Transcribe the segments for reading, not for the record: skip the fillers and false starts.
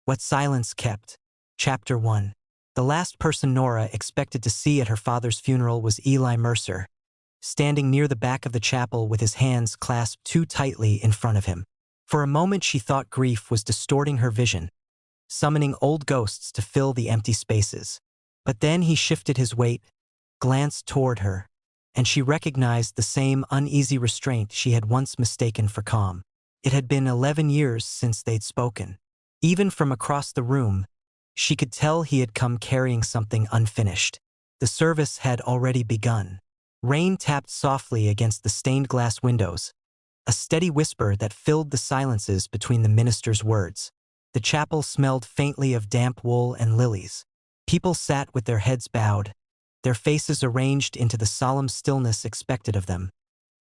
What Silence Kept. Chapter 1. The last person Nora expected to see at her father's funeral was Eli Mercer, standing near the back of the chapel with his hands clasped too tightly in front of him. For a moment she thought grief was distorting her vision, summoning old ghosts to fill the empty spaces. But then he shifted his weight, glanced toward her, and she recognized the same uneasy restraint she had once mistaken for calm. It had been 11 years since they'd spoken. Even from across the room, she could tell he had come carrying something unfinished. The service had already begun. Rain tapped softly against the stained glass windows, a steady whisper that filled the silences between the minister's words. The chapel smelled faintly of damp wool and lilies. People sat with their heads bowed, their faces arranged into the solemn stillness expected of them.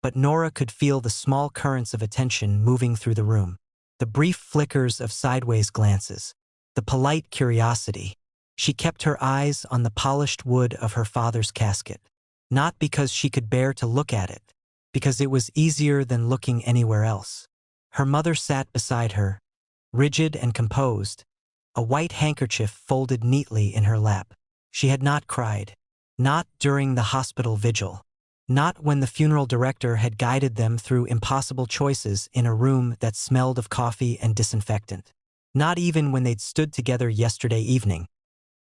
But Nora could feel the small currents of attention moving through the room. The brief flickers of sideways glances, the polite curiosity. She kept her eyes on the polished wood of her father's casket, not because she could bear to look at it, because it was easier than looking anywhere else. Her mother sat beside her, rigid and composed, a white handkerchief folded neatly in her lap. She had not cried, not during the hospital vigil, not when the funeral director had guided them through impossible choices in a room that smelled of coffee and disinfectant. Not even when they'd stood together yesterday evening,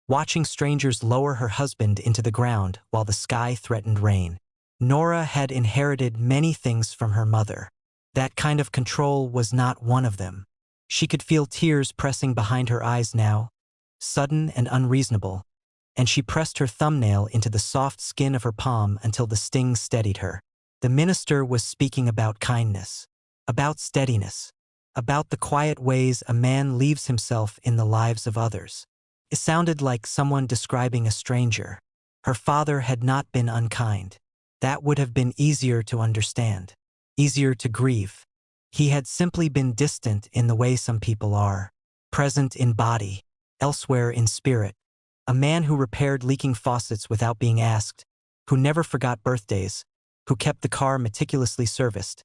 watching strangers lower her husband into the ground while the sky threatened rain. Nora had inherited many things from her mother. That kind of control was not one of them. She could feel tears pressing behind her eyes now, sudden and unreasonable, and she pressed her thumbnail into the soft skin of her palm until the sting steadied her. The minister was speaking about kindness, about steadiness, about the quiet ways a man leaves himself in the lives of others. It sounded like someone describing a stranger. Her father had not been unkind. That would have been easier to understand, easier to grieve. He had simply been distant in the way some people are, present in body, elsewhere in spirit. A man who repaired leaking faucets without being asked, who never forgot birthdays, who kept the car meticulously serviced,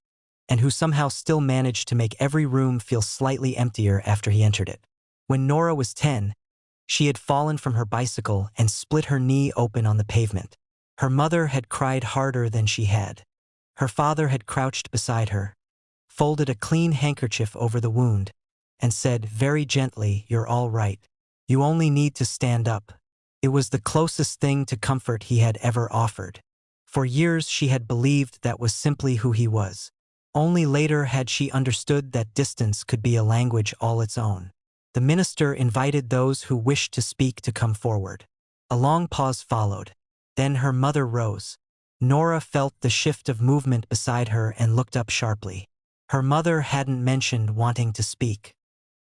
and who somehow still managed to make every room feel slightly emptier after he entered it. When Nora was 10, she had fallen from her bicycle and split her knee open on the pavement. Her mother had cried harder than she had. Her father had crouched beside her, folded a clean handkerchief over the wound, and said very gently, "You're all right. You only need to stand up." It was the closest thing to comfort he had ever offered. For years she had believed that was simply who he was. Only later had she understood that distance could be a language all its own. The minister invited those who wished to speak to come forward. A long pause followed. Then her mother rose. Nora felt the shift of movement beside her and looked up sharply. Her mother hadn't mentioned wanting to speak.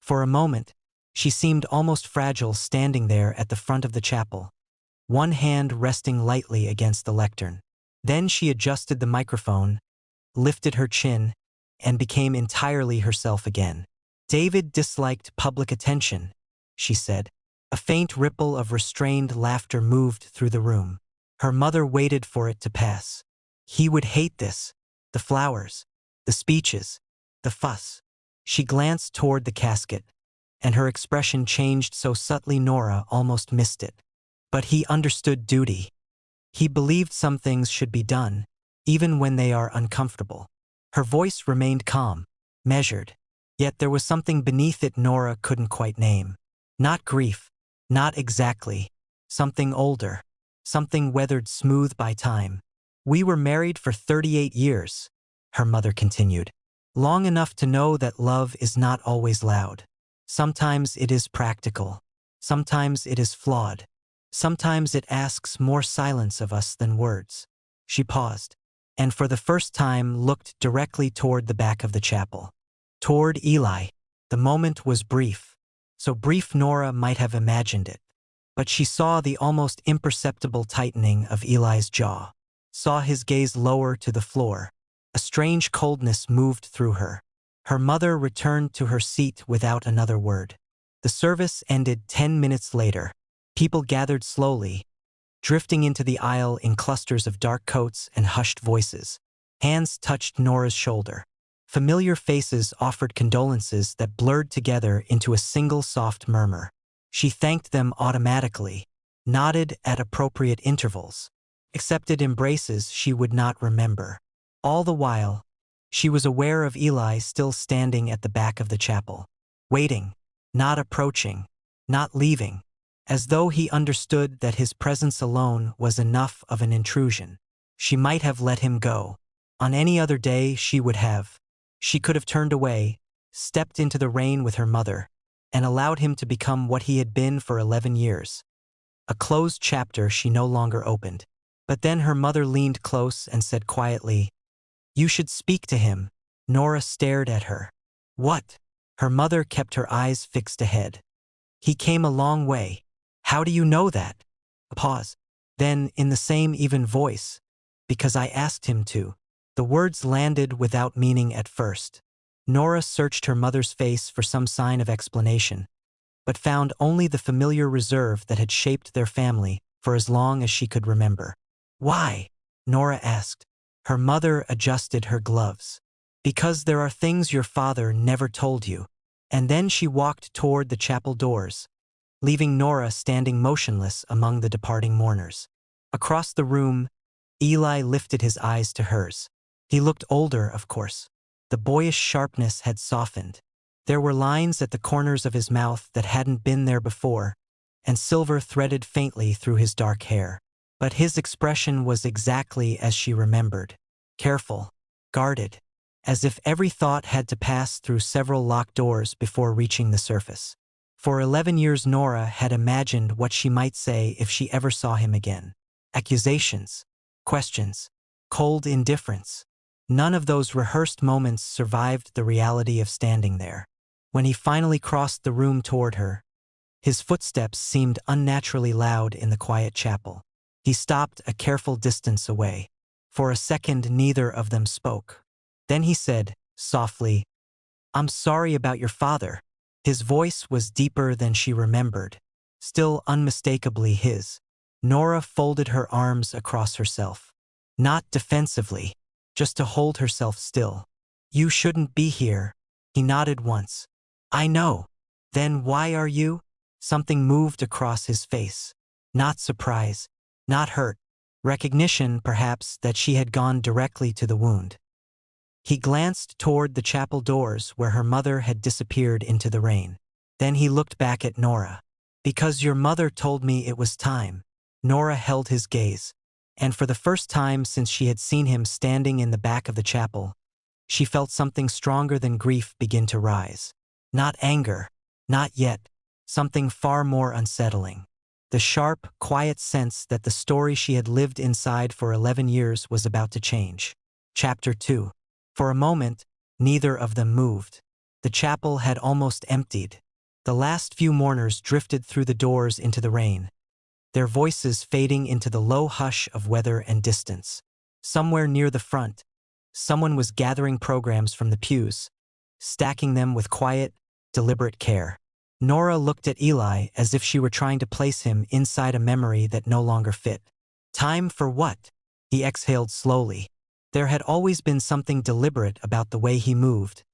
For a moment, she seemed almost fragile standing there at the front of the chapel, one hand resting lightly against the lectern. Then she adjusted the microphone, lifted her chin, and became entirely herself again. "David disliked public attention," she said. A faint ripple of restrained laughter moved through the room. Her mother waited for it to pass. "He would hate this. The flowers, the speeches, the fuss." She glanced toward the casket, and her expression changed so subtly Nora almost missed it. But he understood duty. He believed some things should be done, even when they are uncomfortable. Her voice remained calm, measured, yet there was something beneath it Nora couldn't quite name. Not grief, not exactly. Something older, something weathered smooth by time. "We were married for 38 years, her mother continued. "Long enough to know that love is not always loud. Sometimes it is practical. Sometimes it is flawed. Sometimes it asks more silence of us than words." She paused, and for the first time looked directly toward the back of the chapel. Toward Eli. The moment was brief, so brief Nora might have imagined it. But she saw the almost imperceptible tightening of Eli's jaw, saw his gaze lower to the floor. A strange coldness moved through her. Her mother returned to her seat without another word. The service ended 10 minutes later. People gathered slowly, drifting into the aisle in clusters of dark coats and hushed voices. Hands touched Nora's shoulder. Familiar faces offered condolences that blurred together into a single soft murmur. She thanked them automatically, nodded at appropriate intervals, accepted embraces she would not remember. All the while, she was aware of Eli still standing at the back of the chapel, waiting, not approaching, not leaving, as though he understood that his presence alone was enough of an intrusion. She might have let him go. On any other day she would have. She could have turned away, stepped into the rain with her mother, and allowed him to become what he had been for 11 years. A closed chapter she no longer opened. But then her mother leaned close and said quietly, "You should speak to him." Nora stared at her. "What?" Her mother kept her eyes fixed ahead. "He came a long way." "How do you know that?" A pause. Then, in the same even voice, "Because I asked him to." The words landed without meaning at first. Nora searched her mother's face for some sign of explanation, but found only the familiar reserve that had shaped their family for as long as she could remember. "Why?" Nora asked. Her mother adjusted her gloves. "Because there are things your father never told you." And then she walked toward the chapel doors, leaving Nora standing motionless among the departing mourners. Across the room, Eli lifted his eyes to hers. He looked older, of course. The boyish sharpness had softened. There were lines at the corners of his mouth that hadn't been there before, and silver threaded faintly through his dark hair. But his expression was exactly as she remembered. Careful, guarded, as if every thought had to pass through several locked doors before reaching the surface. For 11 years Nora had imagined what she might say if she ever saw him again. Accusations, questions, cold indifference. None of those rehearsed moments survived the reality of standing there. When he finally crossed the room toward her, his footsteps seemed unnaturally loud in the quiet chapel. He stopped a careful distance away. For a second neither of them spoke. Then he said, softly, "I'm sorry about your father." His voice was deeper than she remembered, still unmistakably his. Nora folded her arms across herself. Not defensively, just to hold herself still. "You shouldn't be here." He nodded once. "I know." "Then why are you?" Something moved across his face. Not surprise, not hurt. Recognition, perhaps, that she had gone directly to the wound. He glanced toward the chapel doors where her mother had disappeared into the rain. Then he looked back at Nora. "Because your mother told me it was time." Nora held his gaze, and for the first time since she had seen him standing in the back of the chapel, she felt something stronger than grief begin to rise. Not anger, not yet, something far more unsettling. The sharp, quiet sense that the story she had lived inside for 11 years was about to change. Chapter 2. For a moment, neither of them moved. The chapel had almost emptied. The last few mourners drifted through the doors into the rain, their voices fading into the low hush of weather and distance. Somewhere near the front, someone was gathering programs from the pews, stacking them with quiet, deliberate care. Nora looked at Eli as if she were trying to place him inside a memory that no longer fit. "Time for what?" He exhaled slowly. There had always been something deliberate about the way he moved,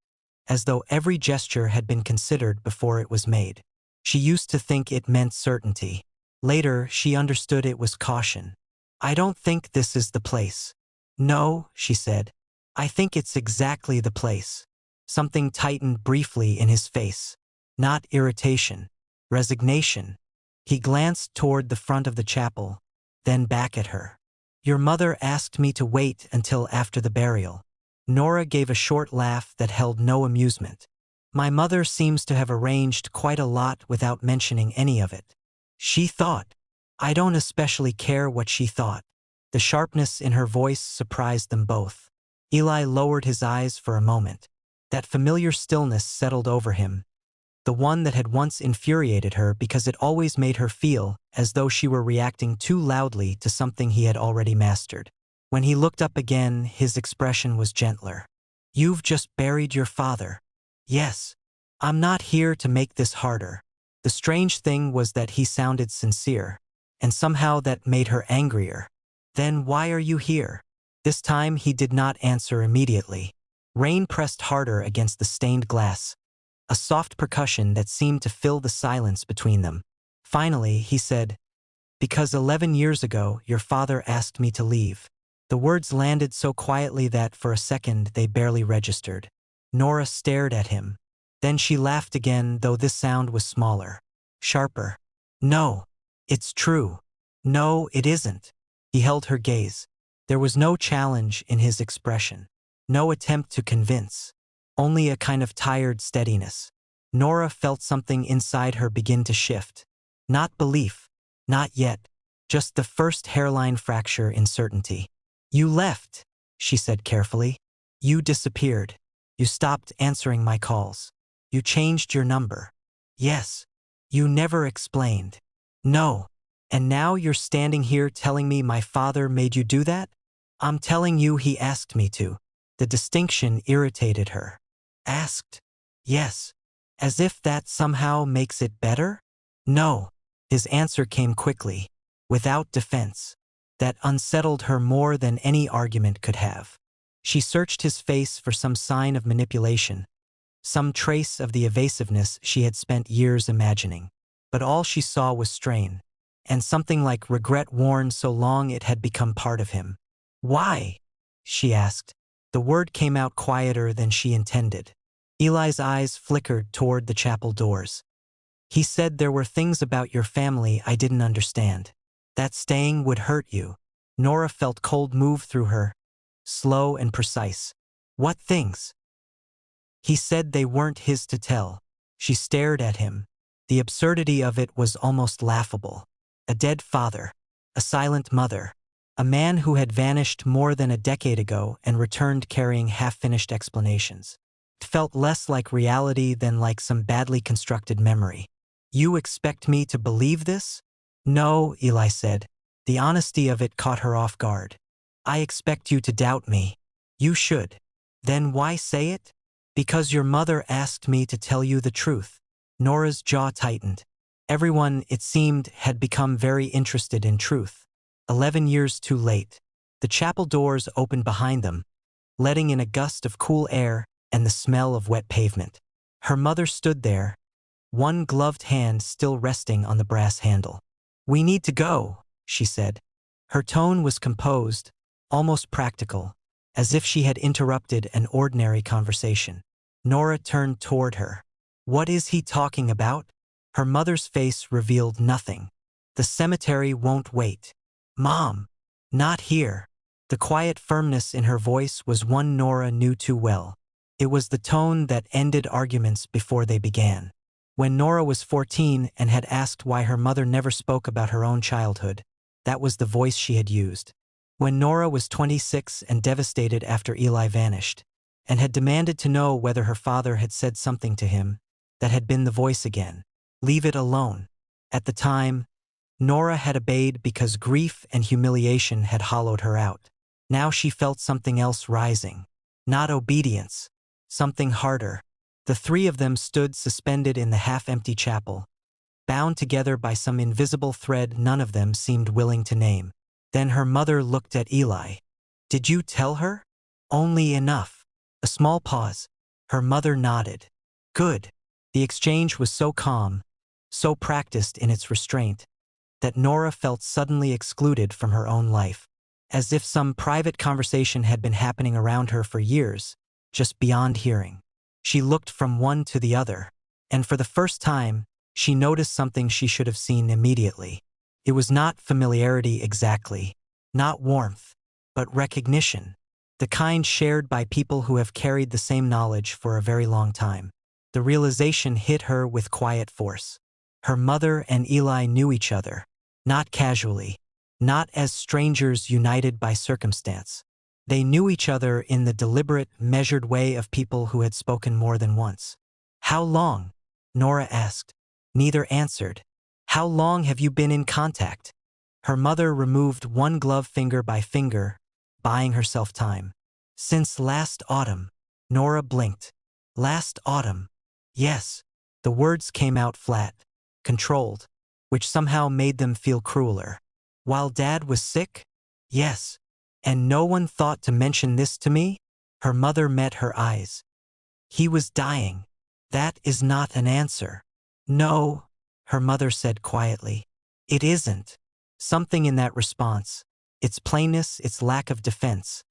as though every gesture had been considered before it was made. She used to think it meant certainty. Later, she understood it was caution. "I don't think this is the place." "No," she said. "I think it's exactly the place." Something tightened briefly in his face. Not irritation, resignation. He glanced toward the front of the chapel, then back at her. "Your mother asked me to wait until after the burial." Nora gave a short laugh that held no amusement. "My mother seems to have arranged quite a lot without mentioning any of it." She thought. "I don't especially care what she thought." The sharpness in her voice surprised them both. Eli lowered his eyes for a moment. That familiar stillness settled over him, the one that had once infuriated her because it always made her feel as though she were reacting too loudly to something he had already mastered. When he looked up again, his expression was gentler. "You've just buried your father." "Yes. I'm not here to make this harder." The strange thing was that he sounded sincere, and somehow that made her angrier. "Then why are you here?" This time he did not answer immediately. Rain pressed harder against the stained glass, a soft percussion that seemed to fill the silence between them. Finally, he said, "Because 11 years ago, your father asked me to leave." The words landed so quietly that for a second they barely registered. Nora stared at him. Then she laughed again, though this sound was smaller, sharper. "No, it's true." "No, it isn't." He held her gaze. There was no challenge in his expression, no attempt to convince, only a kind of tired steadiness. Nora felt something inside her begin to shift. Not belief, not yet, just the first hairline fracture in certainty. "You left," she said carefully. "You disappeared. You stopped answering my calls. You changed your number." "Yes." "You never explained." "No." "And now you're standing here telling me my father made you do that?" "I'm telling you he asked me to." The distinction irritated her. "Asked?" "Yes." "As if that somehow makes it better?" "No." His answer came quickly, without defense. That unsettled her more than any argument could have. She searched his face for some sign of manipulation, some trace of the evasiveness she had spent years imagining. But all she saw was strain, and something like regret worn so long it had become part of him. "Why?" she asked. The word came out quieter than she intended. Eli's eyes flickered toward the chapel doors. "He said there were things about your family I didn't understand. That staying would hurt you." Nora felt cold move through her, slow and precise. "What things?" "He said they weren't his to tell." She stared at him. The absurdity of it was almost laughable. A dead father, a silent mother, a man who had vanished more than a decade ago and returned carrying half-finished explanations. It felt less like reality than like some badly constructed memory. "You expect me to believe this?" "No," Eli said. The honesty of it caught her off guard. "I expect you to doubt me." "You should." "Then why say it?" "Because your mother asked me to tell you the truth." Nora's jaw tightened. Everyone, it seemed, had become very interested in truth. 11 years too late. The chapel doors opened behind them, letting in a gust of cool air and the smell of wet pavement. Her mother stood there, one gloved hand still resting on the brass handle. "We need to go," she said. Her tone was composed, almost practical, as if she had interrupted an ordinary conversation. Nora turned toward her. "What is he talking about?" Her mother's face revealed nothing. "The cemetery won't wait." "Mom, not here." The quiet firmness in her voice was one Nora knew too well. It was the tone that ended arguments before they began. When Nora was 14 and had asked why her mother never spoke about her own childhood, that was the voice she had used. When Nora was 26 and devastated after Eli vanished, and had demanded to know whether her father had said something to him, that had been the voice again. "Leave it alone." At the time, Nora had obeyed because grief and humiliation had hollowed her out. Now she felt something else rising. Not obedience, something harder. The three of them stood suspended in the half-empty chapel, bound together by some invisible thread none of them seemed willing to name. Then her mother looked at Eli. "Did you tell her?" "Only enough." A small pause. Her mother nodded. "Good." The exchange was so calm, so practiced in its restraint, that Nora felt suddenly excluded from her own life, as if some private conversation had been happening around her for years, just beyond hearing. She looked from one to the other, and for the first time, she noticed something she should have seen immediately. It was not familiarity exactly, not warmth, but recognition, the kind shared by people who have carried the same knowledge for a very long time. The realization hit her with quiet force. Her mother and Eli knew each other, not casually, not as strangers united by circumstance. They knew each other in the deliberate, measured way of people who had spoken more than once. "How long?" Nora asked. Neither answered. "How long have you been in contact?" Her mother removed one glove finger by finger, buying herself time. "Since last autumn." Nora blinked. "Last autumn." "Yes." The words came out flat, controlled, which somehow made them feel crueler. "While Dad was sick?" "Yes." "And no one thought to mention this to me?" Her mother met her eyes. He was dying. That is not an answer. No, her mother said quietly. It isn't. Something in that response, its plainness, its lack of defense,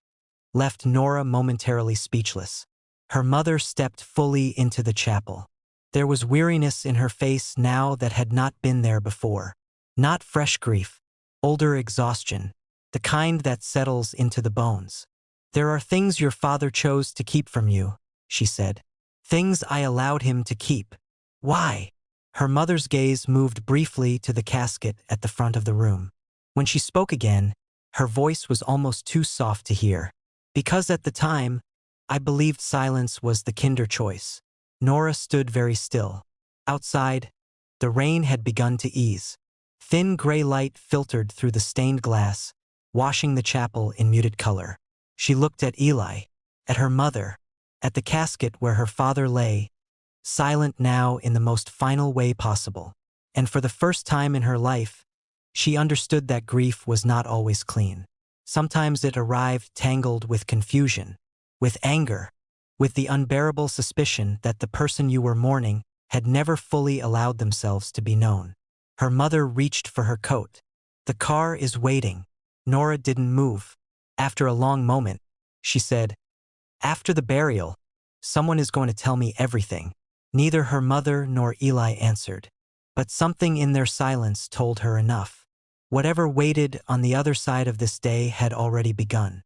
left Nora momentarily speechless. Her mother stepped fully into the chapel. There was weariness in her face now that had not been there before. Not fresh grief, older exhaustion, the kind that settles into the bones. There are things your father chose to keep from you, she said. Things I allowed him to keep. Why? Her mother's gaze moved briefly to the casket at the front of the room. When she spoke again, her voice was almost too soft to hear. Because at the time, I believed silence was the kinder choice. Nora stood very still. Outside, the rain had begun to ease. Thin gray light filtered through the stained glass, washing the chapel in muted color. She looked at Eli, at her mother, at the casket where her father lay, silent now in the most final way possible. And for the first time in her life, she understood that grief was not always clean. Sometimes it arrived tangled with confusion, with anger, with the unbearable suspicion that the person you were mourning had never fully allowed themselves to be known. Her mother reached for her coat. The car is waiting. Nora didn't move. After a long moment, she said, after the burial, someone is going to tell me everything. Neither her mother nor Eli answered, but something in their silence told her enough. Whatever waited on the other side of this day had already begun.